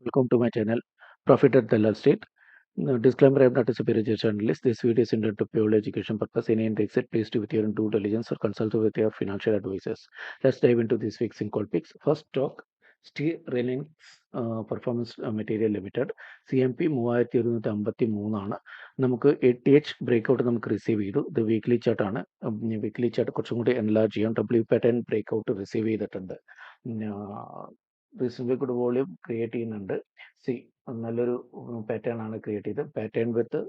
Welcome to my channel, Profit at Dalal State. Disclaimer: I am not a superior journalist. This video is intended to purely education purpose. Any takes it, please do with your own due diligence or consult with your financial advisors. Let's dive into this week's in call picks. First stock, Steel Reliance Performance Material Limited. CMP 3153 ആണ്. നമുക്ക് 80H breakout നമുക്ക് receive ചെയ്തു. ഇത് weekly ചാർട്ടാണ്. Weekly chart കുറച്ചും കൂടി enlarge ചെയ്യാം. W pattern breakout receive ചെയ്തിട്ടുണ്ട്. Recently കൂടെ വോളിയം ക്രിയേറ്റ് ചെയ്യുന്നുണ്ട്. സി നല്ലൊരു പാറ്റേൺ ആണ് ക്രിയേറ്റ് ചെയ്തത്. പാറ്റേൺ വിത്ത്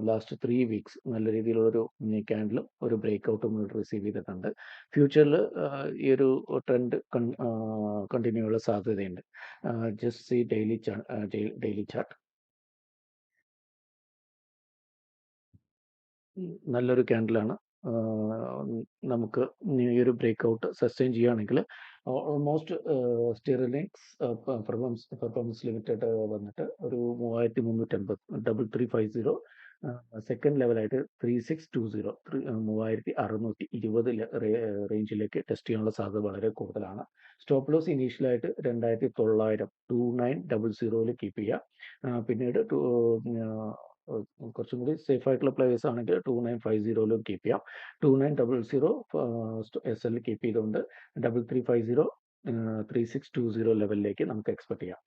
ലാസ്റ്റ് 3 വീക്സ് നല്ല രീതിയിലുള്ളൊരു ക്യാൻഡിൽ ഒരു ബ്രേക്ക്ഔട്ടും റിസീവ് ചെയ്തിട്ടുണ്ട്. ഫ്യൂച്ചറിൽ ഈ ഒരു ട്രെൻഡ് കണ്ടിന്യൂ ഉള്ള സാധ്യതയുണ്ട്. Just see daily chart. നല്ലൊരു ക്യാൻഡിലാണ്. നമുക്ക് ഈ ഒരു ബ്രേക്ക്ഔട്ട് സസ്റ്റെയിൻ ചെയ്യുകയാണെങ്കിൽ ഓൾമോസ്റ്റ് സ്റ്റെറിലിങ്സ് പെർഫോമൻസ് ലിമിറ്റഡ് വന്നിട്ട് ഒരു 3350 സെക്കൻഡ് ലെവലായിട്ട് 3620 3620 റേഞ്ചിലേക്ക് ടെസ്റ്റ് ചെയ്യാനുള്ള സാധ്യത വളരെ കൂടുതലാണ്. സ്റ്റോപ്പ് ലോസ് ഇനീഷ്യലായിട്ട് 2900 2900 കീപ്പ് ചെയ്യുക. പിന്നീട് കുറച്ചും കൂടി സേഫ് ആയിട്ടുള്ള പ്ലേയേഴ്സ് ആണെങ്കിൽ 2950 കീപ്പ് ചെയ്യാം. 2900 SL കീപ്പ് ചെയ്തുകൊണ്ട് 3350 3620 ലെവലിലേക്ക് നമുക്ക് എക്സ്പെക്ട് ചെയ്യാം.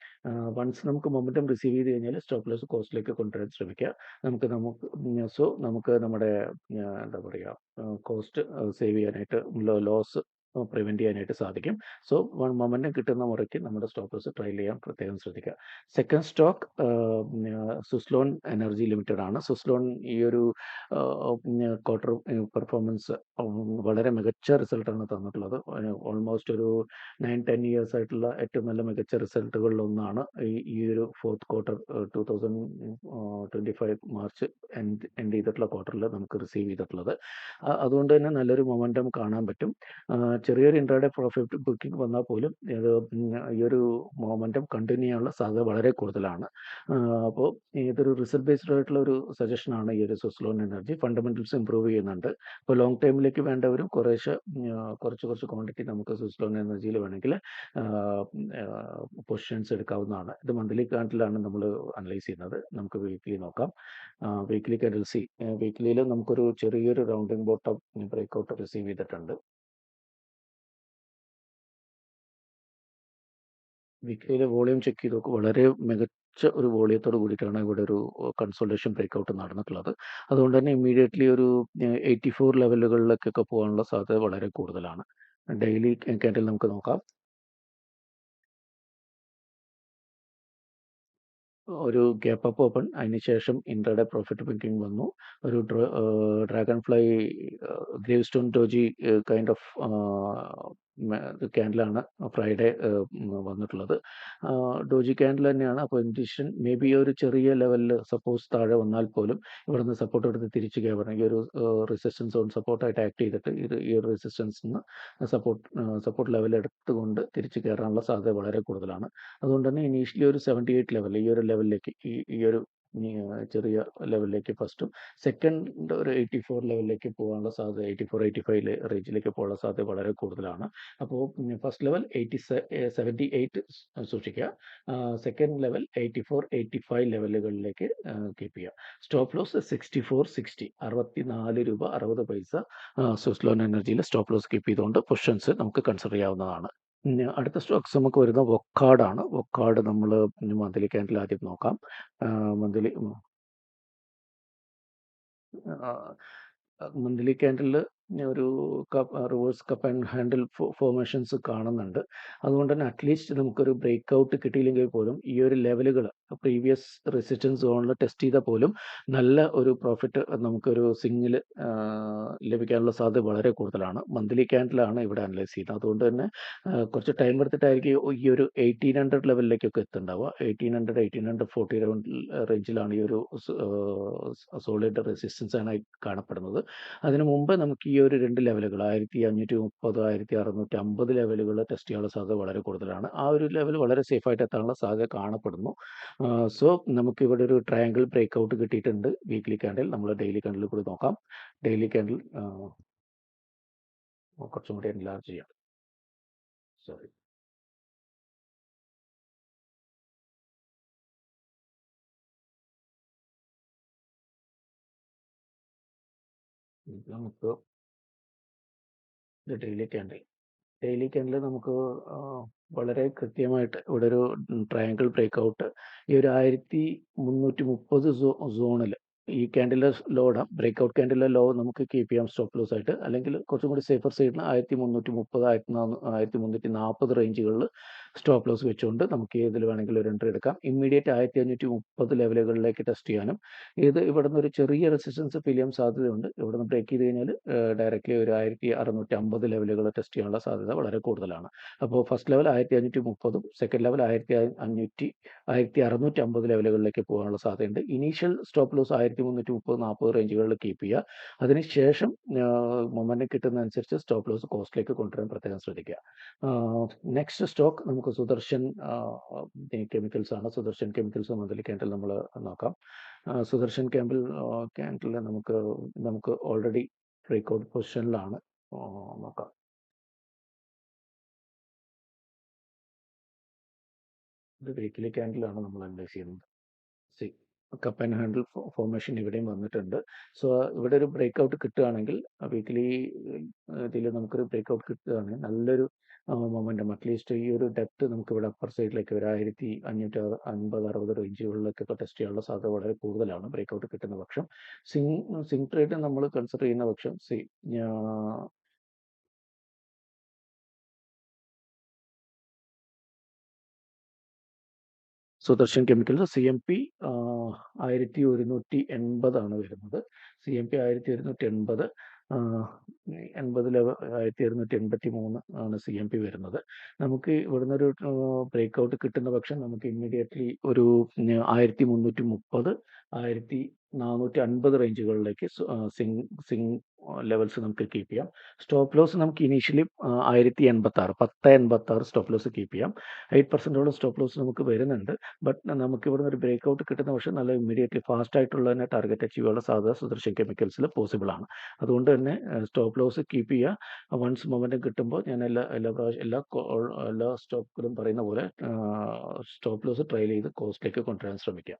വൺസ് നമുക്ക് മൊമെന്റം റിസീവ് ചെയ്ത് കഴിഞ്ഞാൽ സ്റ്റോപ്പ് ലോസ് കോസ്റ്റിലേക്ക് കൊണ്ടുവരാൻ ശ്രമിക്കുക. നമുക്ക് നമ്മുടെ എന്താ പറയുക കോസ്റ്റ് സേവ് ചെയ്യാനായിട്ട് ലോസ് പ്രിവെൻറ്റ് ചെയ്യാനായിട്ട് സാധിക്കും. സോ മൊമെന്റം കിട്ടുന്ന മുറയ്ക്ക് നമ്മുടെ സ്റ്റോപ്പ് ലോസ് ട്രയൽ ചെയ്യാൻ പ്രത്യേകം ശ്രദ്ധിക്കുക. Second stock Suzlon energy limited ആണ്. സുസ്ലോൺ ഈ ഒരു ക്വാർട്ടർ പെർഫോമൻസ് വളരെ മികച്ച റിസൾട്ടാണ് തന്നിട്ടുള്ളത്. ഓൾമോസ്റ്റ് ഒരു 9-10 ഇയേഴ്സ് ആയിട്ടുള്ള ഏറ്റവും നല്ല മികച്ച റിസൾട്ടുകളിൽ ഒന്നാണ് ഈ ഒരു ഫോർത്ത് ക്വാർട്ടർ 2025 മാർച്ച് എൻഡ് ചെയ്തിട്ടുള്ള ക്വാർട്ടറിൽ നമുക്ക് റിസീവ് ചെയ്തിട്ടുള്ളത്. അതുകൊണ്ട് തന്നെ നല്ലൊരു മൊമെന്റം കാണാൻ പറ്റും. ചെറിയൊരു ഇൻട്രാഡേ പ്രോഫിറ്റ് ബുക്കിംഗ് വന്നാൽ പോലും ഇത് ഈ ഒരു മൊമെന്റം കണ്ടിന്യൂ ചെയ്യാനുള്ള സാധ്യത വളരെ കൂടുതലാണ്. അപ്പോൾ ഇതൊരു റിസൾട്ട് ബേസ്ഡ് ആയിട്ടുള്ള ഒരു സജഷനാണ് ഈ ഒരു സുസ്ലോൺ എനർജി. ഫണ്ടമെന്റൽസ് ഇമ്പ്രൂവ് ചെയ്യുന്നുണ്ട്. അപ്പോൾ ലോങ് ടൈമിലേക്ക് വേണ്ടവരും കുറച്ച് ക്വാണ്ടിറ്റി നമുക്ക് സുസ്ലോൺ എനർജിയിൽ വേണമെങ്കിൽ പൊസിഷൻസ് എടുക്കാവുന്നതാണ്. ഇത് മന്ത്ലി കാൻഡിലാണ് നമ്മൾ അനലൈസ് ചെയ്യുന്നത്. നമുക്ക് വീക്ക്ലി നോക്കാം. വീക്ക്ലി കാൻഡിൽ വീക്ക്ലിയിൽ നമുക്കൊരു ചെറിയൊരു റൗണ്ടിങ് ബോട്ടം ബ്രേക്ക്ഔട്ട് റിസീവ് ചെയ്തിട്ടുണ്ട്. വീക്ക്ലിയിലെ വോളിയം ചെക്ക് ചെയ്ത് നോക്കും. വളരെ മികച്ച ഒരു വോളിയത്തോട് കൂടിയിട്ടാണ് ഇവിടെ ഒരു കൺസോൾട്ടേഷൻ ബ്രേക്ക്ഔട്ട് നടന്നിട്ടുള്ളത്. അതുകൊണ്ട് തന്നെ ഇമ്മീഡിയറ്റ്ലി ഒരു 84 ലെവലുകളിലേക്കൊക്കെ പോകാനുള്ള സാധ്യത വളരെ കൂടുതലാണ്. ഡെയിലി ക്യാൻഡിൽ നമുക്ക് നോക്കാം. ഒരു ഗ്യാപ്പ് അപ്പ് ഓപ്പൺ, അതിനുശേഷം ഇൻട്രാഡേ പ്രോഫിറ്റ് ബുക്കിംഗ് വന്നു. ഒരു dragon fly grave stone doji kind of ക്യാൻഡിലാണ് ഫ്രൈഡേ വന്നിട്ടുള്ളത്. ഡോജി ക്യാൻഡിൽ തന്നെയാണ്. അപ്പോൾ ഇൻഡിഷൻ മേ ബി ഒരു ചെറിയ ലെവലിൽ സപ്പോസ് താഴെ വന്നാൽ പോലും ഇവിടുന്ന് സപ്പോർട്ട് എടുത്ത് തിരിച്ച് കയറണം. ഈ ഒരു റെസിസ്റ്റൻസ് സോൺ സപ്പോർട്ടായിട്ട് ആക്ട് ചെയ്തിട്ട് ഈ ഒരു റെസിസ്റ്റൻസ് സപ്പോർട്ട് ലെവൽ എടുത്തുകൊണ്ട് തിരിച്ച് കയറാനുള്ള സാധ്യത വളരെ കൂടുതലാണ്. അതുകൊണ്ട് തന്നെ ഇനീഷ്യലി ഒരു 78 ലെവൽ ഈ ഒരു ലെവലിലേക്ക് ഈ ഒരു ചെറിയ ലെവലിലേക്ക് ഫസ്റ്റും, സെക്കൻഡ് ഒരു 84 ലെവലിലേക്ക് പോകാനുള്ള സാധ്യത 84-85 റേഞ്ചിലേക്ക് പോകാനുള്ള സാധ്യത വളരെ കൂടുതലാണ്. അപ്പോൾ ഫസ്റ്റ് ലെവൽ 78 സൂക്ഷിക്കുക. സെക്കൻഡ് ലെവൽ 84-85 ലെവലുകളിലേക്ക് കീപ്പ് ചെയ്യുക. സ്റ്റോപ്പ് ലോസ് 64-60 ₹64.60 സുസ്ലോൺ എനർജിയിൽ സ്റ്റോപ്പ് ലോസ് കീപ്പ് ചെയ്തുകൊണ്ട് പൊസിഷൻസ് നമുക്ക് കൺസിഡർ ചെയ്യാവുന്നതാണ്. അടുത്ത സ്റ്റോക്സ് നമുക്ക് വരുന്ന വൊക്കാർഡാണ്. വൊക്കാർഡ് നമ്മൾ മന്ത്ലി ക്യാൻഡിൽ ആദ്യം നോക്കാം. മന്ത്ലി ക്യാൻഡിൽ ഒരു reverse cup and handle formations കാണുന്നുണ്ട്. അതുകൊണ്ട് തന്നെ അറ്റ്ലീസ്റ്റ് നമുക്കൊരു ബ്രേക്ക്ഔട്ട് കിട്ടിയില്ലെങ്കിൽ പോലും ഈ ഒരു ലെവലുകൾ പ്രീവിയസ് റെസിസ്റ്റൻസ് സോണിൽ ടെസ്റ്റ് ചെയ്താൽ പോലും നല്ല ഒരു പ്രോഫിറ്റ് നമുക്കൊരു സിംഗിൾ ലഭിക്കാനുള്ള സാധ്യത വളരെ കൂടുതലാണ്. മന്ത്ലി ക്യാൻഡിലാണ് ഇവിടെ അനലൈസ് ചെയ്യുന്നത്. അതുകൊണ്ട് തന്നെ കുറച്ച് ടൈം എടുത്തിട്ടായിരിക്കും ഈ ഒരു 1800 ലെവലിലേക്കൊക്കെ എത്തുന്നുണ്ടാവുക. 1840 റേഞ്ചിലാണ് ഈ ഒരു സോളിഡ് റെസിസ്റ്റൻസ് ആണ് കാണപ്പെടുന്നത്. അതിനു മുമ്പ് നമുക്ക് ഈ ഒരു 2 ലെവലുകൾ 1530 1650 ലെവലുകൾ ടെസ്റ്റ് ചെയ്യാനുള്ള സാധ്യത വളരെ കൂടുതലാണ്. ആ ഒരു ലെവൽ വളരെ സേഫ് ആയിട്ട് എത്താനുള്ള സാധ്യത കാണപ്പെടുന്നു. സോ നമുക്കിവിടെ ഒരു ട്രയാങ്കിൾ ബ്രേക്ക്ഔട്ട് കിട്ടിയിട്ടുണ്ട് വീക്ക്ലി ക്യാൻഡിൽ. നമ്മൾ ഡെയിലി ക്യാൻഡിൽ കൂടി നോക്കാം. ഡെയിലി ക്യാൻഡിൽ കുറച്ചും കൂടി എൻലാർജ് ചെയ്യാം. സോറി. നമുക്ക് ഇത് ഡെയിലി ക്യാൻഡിൽ നമുക്ക് വളരെ കൃത്യമായിട്ട് ഇവിടെ ഒരു ട്രയാങ്കിൾ ബ്രേക്ക്ഔട്ട് ഈ ഒരു 1330 സോണിൽ ഈ ക്യാൻഡിലെ ലോഡ് ബ്രേക്ക്ഔട്ട് ക്യാൻഡിലെ ലോ നമുക്ക് കീപ്പ് ചെയ്യാം സ്റ്റോപ്പ് ലോസ് ആയിട്ട്, അല്ലെങ്കിൽ കുറച്ചും കൂടി സേഫർ സൈഡിൽ 1330 1340 റേഞ്ചുകളിൽ സ്റ്റോപ്പ് ലോസ് വെച്ചുകൊണ്ട് നമുക്ക് ഏതിൽ വേണമെങ്കിലും ഒരു എൻട്രി എടുക്കാം. ഇമ്മീഡിയറ്റ് 1530 ലെവലുകളിലേക്ക് ടെസ്റ്റ് ചെയ്യാനും ഇത് ഇവിടെ നിന്ന് ഒരു ചെറിയ റെസിസ്റ്റൻസ് ഫീൽ ചെയ്യാൻ സാധ്യതയുണ്ട്. ഇവിടെ നിന്ന് ബ്രേക്ക് ചെയ്ത് കഴിഞ്ഞാൽ ഡയറക്റ്റ്ലി ഒരു 1650 ലെവലുകൾ ടെസ്റ്റ് ചെയ്യാനുള്ള സാധ്യത വളരെ കൂടുതലാണ്. അപ്പോൾ ഫസ്റ്റ് ലെവൽ 1530, സെക്കൻഡ് ലെവൽ 1650 ലെവലുകളിലേക്ക് പോകാനുള്ള സാധ്യതയുണ്ട്. ഇനീഷ്യൽ സ്റ്റോപ്പ് ലോസ് 1330-40 റേഞ്ചുകളിൽ കീപ്പ് ചെയ്യുക. അതിനുശേഷം മൊമെന്റം കിട്ടുന്നതനുസരിച്ച് സ്റ്റോപ്പ് ലോസ് കോസ്റ്റിലേക്ക് കൊണ്ടുവരാൻ പ്രത്യേകം ശ്രദ്ധിക്കുക. നെക്സ്റ്റ് സ്റ്റോക്ക് നമുക്ക് സുദർശൻ കെമിക്കൽസ് ആണ്. സുദർശൻ കെമിക്കൽസ് മന്ത്ലി ക്യാൻഡിൽ നമ്മൾ നോക്കാം. സുദർശൻ ക്യാൻഡിൽ നമുക്ക് ഓൾറെഡി ബ്രേക്ക്ഔട്ട് പൊസിഷനിലാണ്. നോക്കാം. ഇത് വീക്കിലി ക്യാൻഡിലാണ് നമ്മൾ അനലൈസ് ചെയ്യുന്നത്. കപ്പ് ആൻഡ് ഹാൻഡിൽ ഫോർമേഷൻ ഇവിടെയും വന്നിട്ടുണ്ട്. സോ ഇവിടെ ഒരു ബ്രേക്ക്ഔട്ട് കിട്ടുകയാണെങ്കിൽ വീക്കിലി ഇതിൽ നമുക്കൊരു ബ്രേക്ക്ഔട്ട് കിട്ടുകയാണെങ്കിൽ നല്ലൊരു മൊമെൻറ്റം, അറ്റ്ലീസ്റ്റ് ഈ ഒരു ഡെപ്ത് നമുക്ക് ഇവിടെ അപ്പർ സൈഡിലേക്ക് ഒരു 1550-60 റേഞ്ചുകളിലൊക്കെ ടെസ്റ്റ് ചെയ്യാനുള്ള സാധ്യത വളരെ കൂടുതലാണ് ബ്രേക്ക്ഔട്ട് കിട്ടുന്ന പക്ഷം. സിങ് ട്രേഡ് നമ്മൾ കൺസിഡർ ചെയ്യുന്ന പക്ഷം സുദർശൻ കെമിക്കൽസ് CMP 1180 വരുന്നത്. CMP 1180, 1283 ആണ് CMP വരുന്നത്. നമുക്ക് ഇവിടുന്ന് ഒരു ബ്രേക്ക്ഔട്ട് കിട്ടുന്ന പക്ഷം നമുക്ക് ഇമ്മീഡിയറ്റ്ലി ഒരു 1330, 1450 റേഞ്ചുകളിലേക്ക് സിങ് ലെവൽസ് നമുക്ക് കീപ്പ് ചെയ്യാം. സ്റ്റോപ്പ് ലോസ് നമുക്ക് ഇനീഷ്യലി 1086 സ്റ്റോപ്പ് ലോസ് കീപ്പ് ചെയ്യാം. 8% സ്റ്റോപ്പ് ലോസ് നമുക്ക് വരുന്നുണ്ട്. ബട്ട് നമുക്ക് ഇവിടുന്ന് ഒരു ബ്രേക്ക്ഔട്ട് കിട്ടുന്ന പക്ഷം നല്ല ഇമ്മീഡിയറ്റ്ലി ഫാസ്റ്റ് ആയിട്ടുള്ള തന്നെ ടാർഗറ്റ് അച്ചീവ് ചെയ്യാനുള്ള സാധ്യത സുദർശൻ കെമിക്കൽസിൽ പോസിബിൾ ആണ്. അതുകൊണ്ട് തന്നെ സ്റ്റോപ്പ് ലോസ് കീപ്പ് ചെയ്യുക. വൺസ് മൊമെൻറ്റം കിട്ടുമ്പോൾ ഞാൻ എല്ലാ സ്റ്റോക്കിലും പറയുന്ന പോലെ സ്റ്റോപ്പ് ലോസ് ട്രയൽ ചെയ്ത് കോസ്റ്റിലേക്ക് കൊണ്ടുവരാൻ ശ്രമിക്കുക.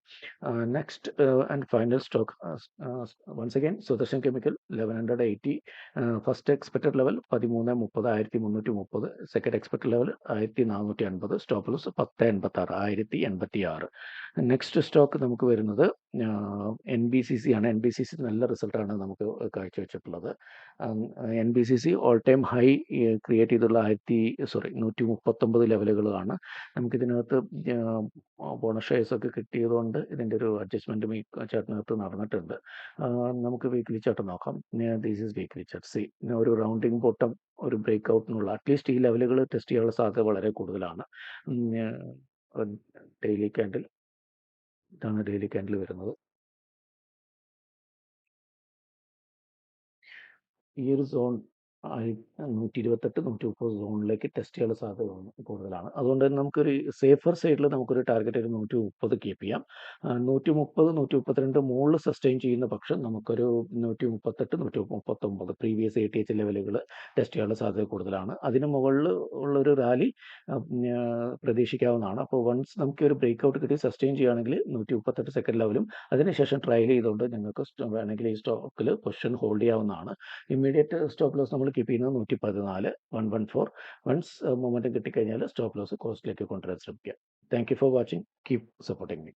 Next and final stock once again Sudarshan Chemical 1180. First expected level 1330, second expected level 1450, stop loss 1086, 1086. Next stock നമുക്ക് വരുന്നത് NBCC ആണ്. NBCC നല്ല റിസൾട്ടാണ് നമുക്ക് കാഴ്ചവെച്ചിട്ടുള്ളത്. NBCC all time high create ചെയ്തിട്ടുള്ള 139 ലെവലുകളാണ്. നമുക്കിതിനകത്ത് ബോണസ് ഷെയർസ് ഒക്കെ കിട്ടിയതുകൊണ്ട് ഇതിൻ്റെ ഒരു അഡ്ജസ്റ്റ്മെൻറ്റും ഈ ചാർട്ടിനകത്ത് നടന്നിട്ടുണ്ട്. നമുക്ക് വീക്ക്ലി ചാർട്ട് നോക്കാം. This is weekly chart. ഒരു റൗണ്ടിങ് ബോട്ടം, ഒരു ബ്രേക്ക്ഔട്ടിനുള്ള അറ്റ്ലീസ്റ്റ് ഈ ലെവലുകൾ ടെസ്റ്റ് ചെയ്യാനുള്ള സാധ്യത വളരെ കൂടുതലാണ്. ഡെയിലി ക്യാൻഡിൽ, ഇതാണ് ഡെയിലി ക്യാൻഡിൽ വരുന്നത്. ഈ ഒരു സോൺ 128, 130 സോണിലേക്ക് ടെസ്റ്റ് ചെയ്യാനുള്ള സാധ്യത കൂടുതലാണ്. അതുകൊണ്ട് തന്നെ നമുക്കൊരു സേഫർ സൈഡിൽ നമുക്കൊരു ടാർഗറ്റ് ഒരു 130 കീപ്പ് ചെയ്യാം. 130, 132 മുകളിൽ സസ്റ്റെയിൻ ചെയ്യുന്ന പക്ഷം നമുക്കൊരു 138, 139 പ്രീവിയസ് ATH ലെവലുകൾ ടെസ്റ്റ് ചെയ്യാനുള്ള സാധ്യത കൂടുതലാണ്. അതിന് മുകളിൽ ഉള്ളൊരു റാലി പ്രതീക്ഷിക്കാവുന്നതാണ്. അപ്പോൾ വൺസ് നമുക്ക് ഒരു ബ്രേക്ക്ഔട്ട് കിട്ടി സസ്റ്റെയിൻ ചെയ്യുകയാണെങ്കിൽ 138 സെക്കൻഡ് ലെവലും അതിനുശേഷം ട്രയൽ ചെയ്തുകൊണ്ട് നിങ്ങൾക്ക് വേണമെങ്കിൽ ഈ സ്റ്റോക്കിൽ പൊസിഷൻ ഹോൾഡ് ചെയ്യാവുന്നതാണ്. ഇമ്മീഡിയറ്റ് സ്റ്റോപ്പ് ലോസ് നമ്മൾ കീപ്പ് ചെയ്യുന്നത് 114, 114. വൺസ് മൊമെൻറ്റം കിട്ടിക്കഴിഞ്ഞാൽ സ്റ്റോപ്പ് ലോസ് കോസ്റ്റിലേക്ക് കൊണ്ടുവരാൻ ശ്രമിക്കുക. Thank you for watching. Keep supporting me.